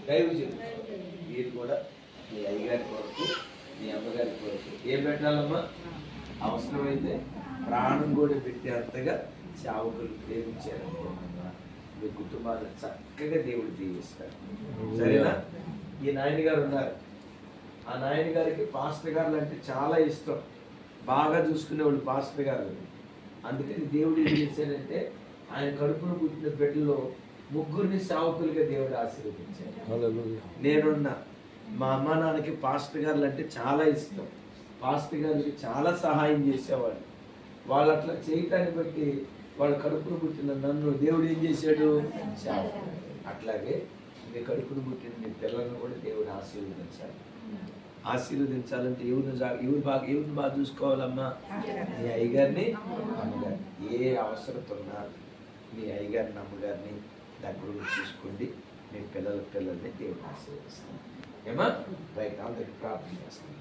దైవజనులు మీరు కూడా మీ అయ్యగారి కొరకు మీ అమ్మగారి కొరకు ఏం పెట్టాలమ్మా? అవసరమైతే ప్రాణం కూడా పెట్టేంతగా సేవకులు ప్రేమించారనుకోమన్నా మీ కుటుంబాన్ని చక్కగా దేవుడు దీవిస్తాడు. సరేనా? ఈ నాయన గారు ఉన్నారు. ఆ నాయన గారికి పాస్టర్ గారు అంటే చాలా ఇష్టం, బాగా చూసుకునేవాళ్ళు పాస్టర్ గారు. అందుకని దేవుడు ఏం చేశాడంటే ఆయన కడుపును పుట్టిన బిడ్డలో ముగ్గురిని సేవకులుగా దేవుడు ఆశీర్వదించాడు. నేనున్నా మా అమ్మ నాన్నకి పాస్టర్ గారు అంటే చాలా ఇష్టం. పాస్టర్ గారికి చాలా సహాయం చేసేవాళ్ళు. వాళ్ళు అట్లా చేయటాన్ని బట్టి వాళ్ళ కడుపును పుట్టిన నన్ను దేవుడు ఏం చేశాడు? సేవకుడు. అట్లాగే మీ కడుపును పుట్టిన మీ పిల్లలను కూడా దేవుడు ఆశీర్వదించాలి. ఆశీర్వదించాలంటే ఎవరిని బాగా చూసుకోవాలమ్మా? మీ అయ్యగారిని, అమ్మగారిని. ఏ అవసరత ఉన్నా మీ అయ్యగారిని, అమ్మగారిని దగ్గర చూసుకోండి. మీ పిల్లల్ని దేవుడు ఆశీర్వదిస్తాం. ఏమా? రైట్, అందరికి ప్రార్థన చేస్తాం.